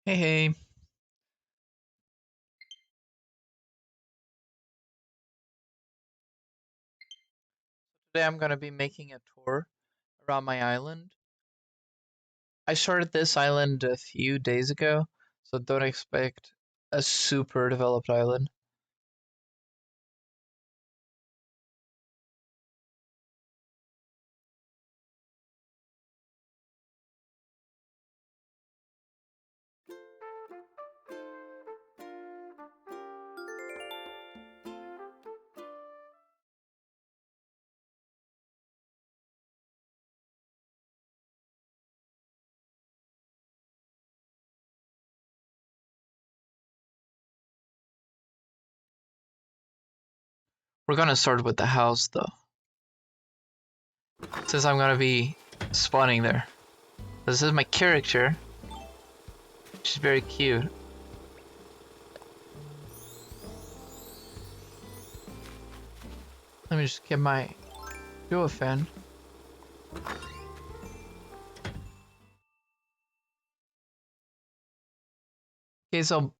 Hey, hey. Today I'm gonna be making a tour around my island. I started this island a few days ago, so don't expect a super developed island. We're gonna start with the house though, since I'm gonna be spawning there. This is my character. She's very cute. Let me just get my Duofan. Okay, so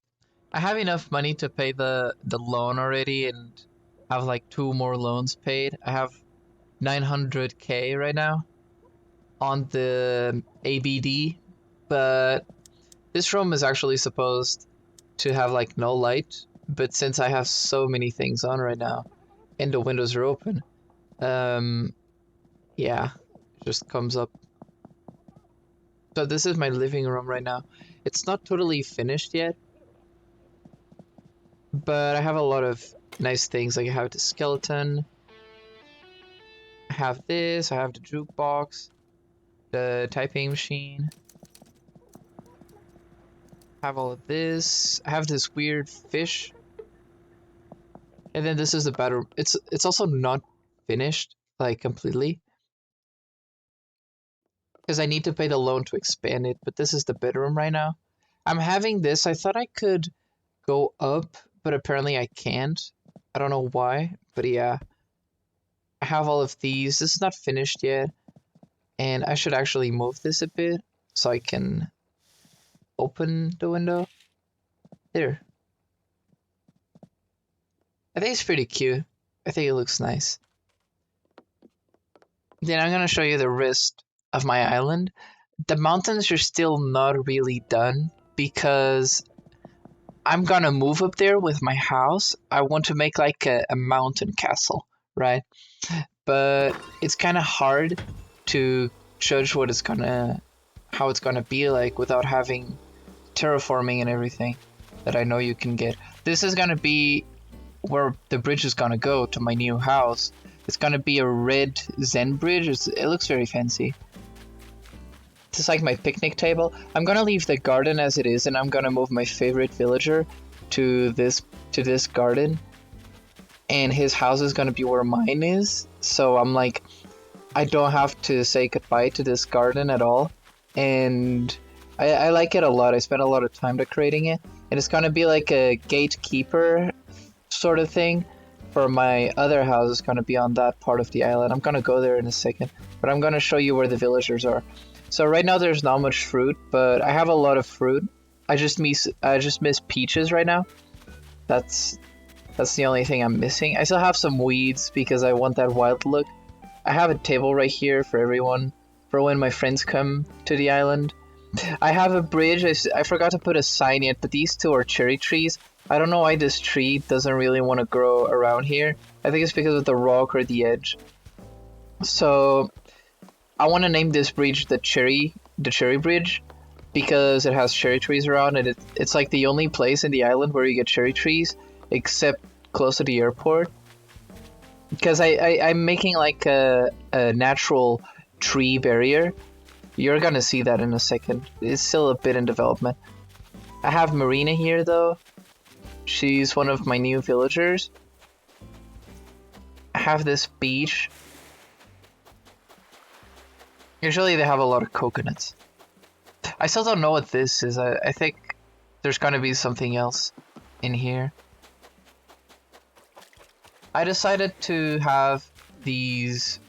I have enough money to pay the loan already and have like two more loans paid. I have 900k right now on the ABD, but this room is actually supposed to have like no light, but since I have so many things on right now and the windows are open, um, yeah, it just comes up. So this is my living room right now. It's not totally finished yet, but I have a lot of nice things. Like I have the skeleton, I have this, I have the jukebox, the typing machine, I have all of this, I have this weird fish. And then this is the bedroom. It's also not finished like completely because I need to pay the loan to expand it, but this is the bedroom right now. I'm having this. I thought I could go up, but apparently I can't. I don't know why, but yeah. I have all of these. This is not finished yet, and I should actually move this a bit so I can open the window. There. I think it's pretty cute. I think it looks nice. Then I'm gonna show you the rest of my island. The mountains are still not really done because I'm gonna move up there with my house. I want to make like a mountain castle, right? But it's kind of hard to judge how it's gonna be like without having terraforming and everything that I know you can get. This is gonna be where the bridge is gonna go to my new house. It's gonna be a red Zen bridge. It looks very fancy. This is like my picnic table. I'm gonna leave the garden as it is, and I'm gonna move my favorite villager to this garden, and his house is gonna be where mine is. So I'm like, I don't have to say goodbye to this garden at all, and I like it a lot. I spent a lot of time decorating it, and it's gonna be like a gatekeeper sort of thing. For my other house is gonna be on that part of the island. I'm gonna go there in a second, but I'm gonna show you where the villagers are. So right now there's not much fruit, but I have a lot of fruit. I just miss peaches right now. That's that's the only thing I'm missing. I still have some weeds because I want that wild look. I have a table right here for everyone, for when my friends come to the island. I have a bridge. I forgot to put a sign yet, but these two are cherry trees. I don't know why this tree doesn't really want to grow around here. I think it's because of the rock or the edge. So I want to name this bridge the cherry bridge, because it has cherry trees around, and it's like the only place in the island where you get cherry trees, except close to the airport. Because I'm making like a natural tree barrier. You're gonna see that in a second. It's still a bit in development. I have Marina here though. She's one of my new villagers. I have this beach. Usually they have a lot of coconuts. I still don't know what this is. I think there's gonna be something else in here. I decided to have these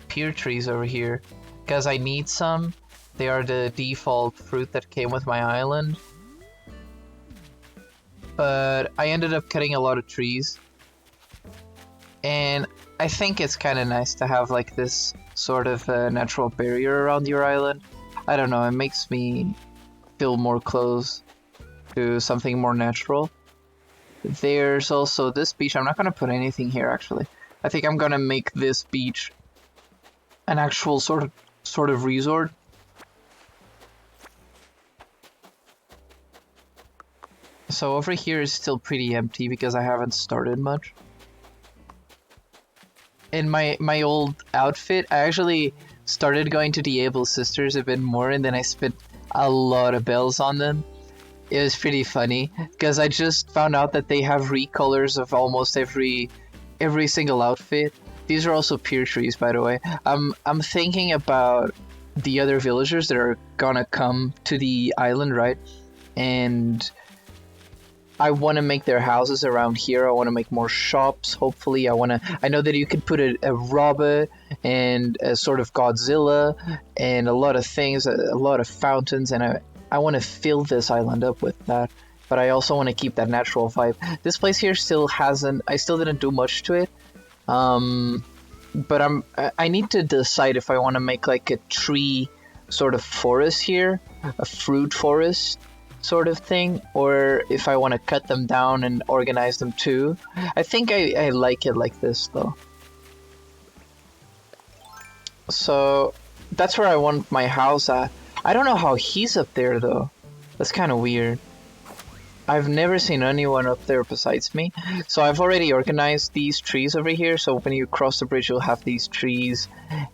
pear trees over here because I need some. They are the default fruit that came with my island. but I ended up cutting a lot of trees. And I think it's kind of nice to have like this sort of natural barrier around your island. I don't know, it makes me feel more close to something more natural. There's also this beach. I'm not going to put anything here actually. I think I'm going to make this beach an actual sort of resort. So over here is still pretty empty because I haven't started much. In my old outfit, I actually started going to the Able Sisters a bit more, and then I spent a lot of bells on them. It was pretty funny because I just found out that they have recolors of almost every single outfit. These are also pear trees, by the way. I'm thinking about the other villagers that are gonna come to the island, right? And I want to make their houses around here. I want to make more shops. Hopefully, I know that you could put a robot and a sort of Godzilla and a lot of things, a lot of fountains, and I want to fill this island up with that. But I also want to keep that natural vibe. This place here I still didn't do much to it. But I need to decide if I want to make like a tree sort of forest here, a fruit forest sort of thing, or if I want to cut them down and organize them too. I think I like it like this though. So that's where I want my house at. I don't know how he's up there though. That's kind of weird. I've never seen anyone up there besides me. So I've already organized these trees over here. So when you cross the bridge, you'll have these trees,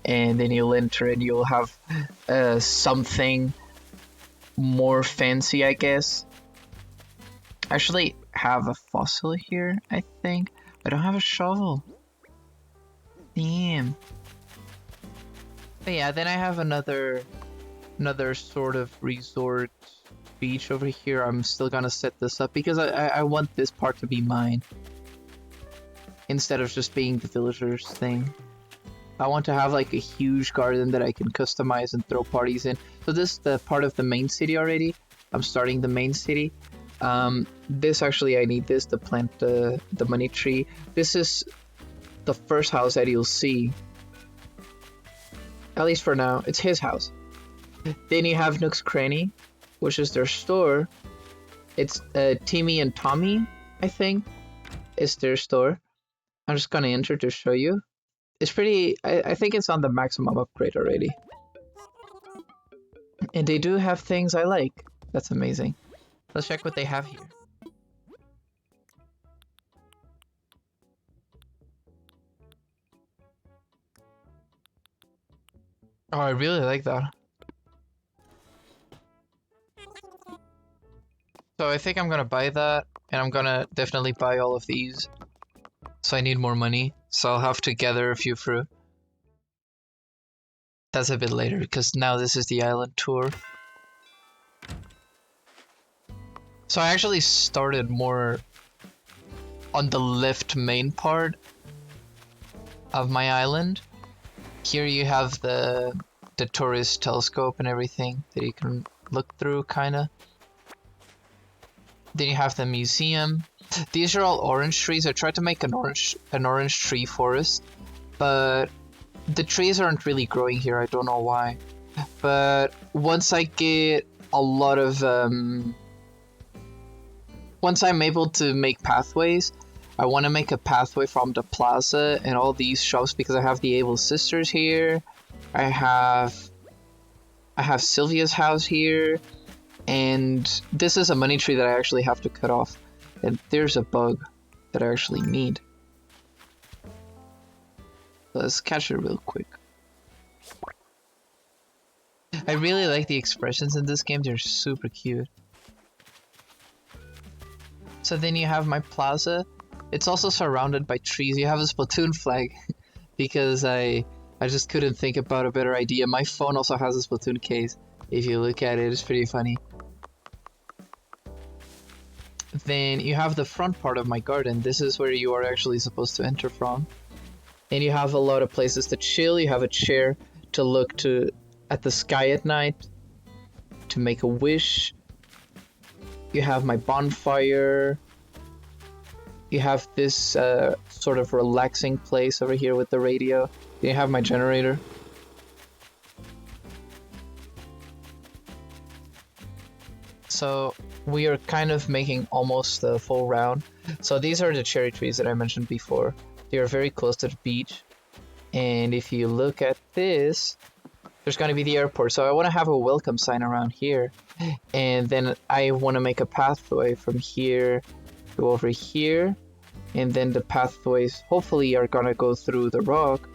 and then you'll enter and you'll have something more fancy, I guess. I actually have a fossil here, I think. I don't have a shovel. Damn. But yeah, then I have another sort of resort beach over here. I'm still gonna set this up because I want this part to be mine instead of just being the villagers thing. I want to have like a huge garden that I can customize and throw parties in. So this is the part of the main city already. I'm starting the main city. This actually, I need this to plant the money tree. This is the first house that you'll see. At least for now, it's his house. Then you have Nook's Cranny, which is their store. It's Timmy and Tommy, I think, is their store. I'm just gonna enter to show you. It's pretty, I think it's on the maximum upgrade already. And they do have things I like. That's amazing. Let's check what they have here. Oh, I really like that. So I think I'm gonna buy that, and I'm gonna definitely buy all of these. So I need more money, so I'll have to gather a few fruit. That's a bit later, because now this is the island tour. So I actually started more on the left main part of my island. Here you have the tourist telescope and everything that you can look through, kinda. Then you have the museum. These are all orange trees. I tried to make an orange tree forest, but the trees aren't really growing here. I don't know why. But once I get a lot of once I'm able to make pathways, I want to make a pathway from the plaza and all these shops because I have the Able Sisters here. I have Sylvia's house here. And this is a money tree that I actually have to cut off. And there's a bug that I actually need. Let's catch it real quick. I really like the expressions in this game. They're super cute. So then you have my plaza. It's also surrounded by trees. You have a Splatoon flag because I just couldn't think about a better idea. My phone also has a Splatoon case. If you look at it, it's pretty funny. Then you have the front part of my garden. This is where you are actually supposed to enter from. And you have a lot of places to chill. You have a chair to look at the sky at night, to make a wish. You have my bonfire. You have this sort of relaxing place over here with the radio. Then you have my generator. So we are kind of making almost the full round. So these are the cherry trees that I mentioned before. They are very close to the beach. And if you look at this, there's going to be the airport. So I want to have a welcome sign around here. And then I want to make a pathway from here to over here. And then the pathways hopefully are going to go through the rock.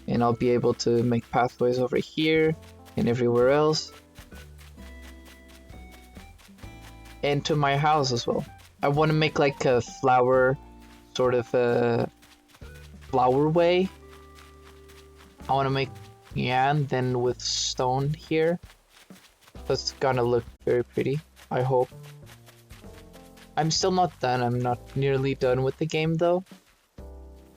And I'll be able to make pathways over here and everywhere else. And to my house as well. I want to make like a flower, sort of a flower way. I want to make, yeah, and then with stone here. That's gonna look very pretty, I hope. I'm still not done. I'm not nearly done with the game though.